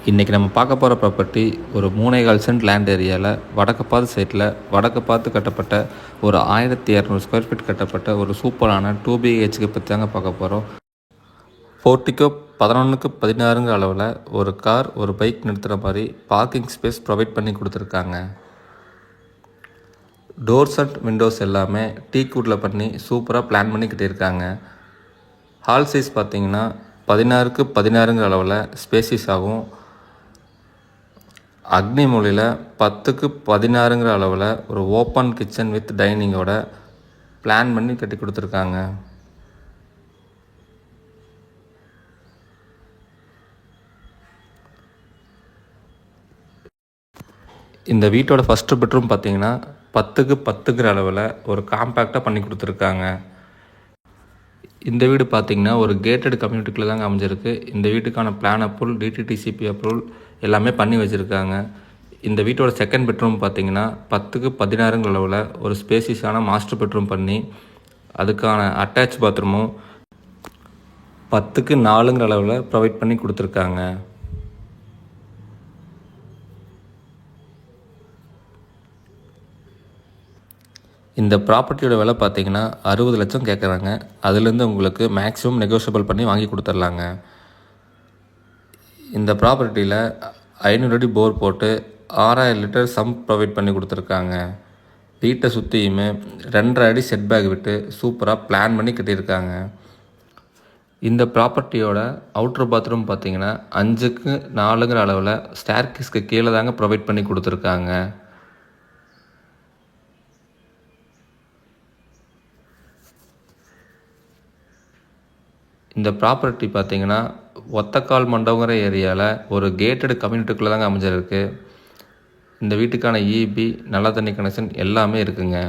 இன்றைக்கி நம்ம பார்க்க போகிற ப்ராப்பர்ட்டி ஒரு 3.25 சென்ட் லேண்ட் ஏரியாவில் வடக்கு பார்த்து சைட்டில் வடக்கு பார்த்து கட்டப்பட்ட ஒரு 1200 ஸ்கொயர் ஃபீட் கட்டப்பட்ட ஒரு சூப்பரான 2BHK பற்றி தாங்க பார்க்க போகிறோம். போர்ட்டிக்கோ 11x16 அளவில் ஒரு கார் ஒரு பைக் நிறுத்துகிற மாதிரி பார்க்கிங் ஸ்பேஸ் ப்ரொவைட் பண்ணி கொடுத்துருக்காங்க. டோர்ஸ் அண்ட் விண்டோஸ் எல்லாமே டீக் வுட்டில் பண்ணி சூப்பராக பிளான் பண்ணி கட்டியிருக்காங்க. ஹால் சைஸ் பார்த்தீங்கன்னா 16x16 அளவில் ஸ்பேசிஸ் ஆகும். அக்னி மூலையில் 10x16 அளவில் ஒரு ஓப்பன் கிச்சன் வித் டைனிங்கோட பிளான் பண்ணி கட்டி கொடுத்துருக்காங்க. இந்த வீட்டோட ஃபஸ்ட்டு பெட்ரூம் பார்த்தீங்கன்னா 10x10 அளவில் ஒரு காம்பேக்டாக பண்ணி கொடுத்துருக்காங்க. இந்த வீடு பார்த்திங்கன்னா ஒரு கேட்டட் கம்யூனிட்டிக்குள்ளே தாங்க அமைஞ்சிருக்கு. இந்த வீட்டுக்கான பிளான் அப்ரூவல், டிடிசிபி அப்ரூவல் எல்லாமே பண்ணி வச்சுருக்காங்க. இந்த வீட்டோட செகண்ட் பெட்ரூம் பார்த்திங்கன்னா 10x16 அளவில் ஒரு ஸ்பேசிஸான மாஸ்டர் பெட்ரூம் பண்ணி அதுக்கான அட்டாச் பாத்ரூமும் 10x4 அளவில் ப்ரொவைட் பண்ணி கொடுத்துருக்காங்க. இந்த ப்ராப்பர்ட்டியோட விலை பார்த்தீங்கன்னா 60 லட்சம் கேட்குறாங்க. அதுலேருந்து உங்களுக்கு மேக்ஸிமம் நெகோஷியபிள் பண்ணி வாங்கி கொடுத்துர்லாங்க. இந்த ப்ராப்பர்ட்டியில் 500 அடி போர் போட்டு 6000 லிட்டர் சம்ப் ப்ரொவைட் பண்ணி கொடுத்துருக்காங்க. வீட்டை சுற்றியுமே 2.5 அடி செட் பேக் விட்டு சூப்பராக பிளான் பண்ணி கட்டியிருக்காங்க. இந்த ப்ராப்பர்ட்டியோட அவுட்ரு பாத்ரூம் பார்த்தீங்கன்னா 5x4 அளவில் ஸ்டேர்கேஸ்க்கு கீழே தாங்க ப்ரொவைட் பண்ணி கொடுத்துருக்காங்க. இந்த ப்ராப்பர்ட்டி பார்த்திங்கன்னா ஒத்தக்கால் மண்டபங்கிற ஏரியாவில் ஒரு கேட்டட் கம்யூனிட்டிக்குள்ளே தாங்க அமைஞ்சிருக்கு. இந்த வீட்டுக்கான இபி, நல்ல தண்ணி கனெக்ஷன் எல்லாமே இருக்குங்க.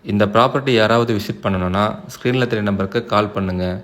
இந்த ப்ராப்பர்ட்டி யாராவது விசிட் பண்ணணுன்னா ஸ்க்ரீனில் தெரிய நம்பருக்கு கால் பண்ணுங்கள்.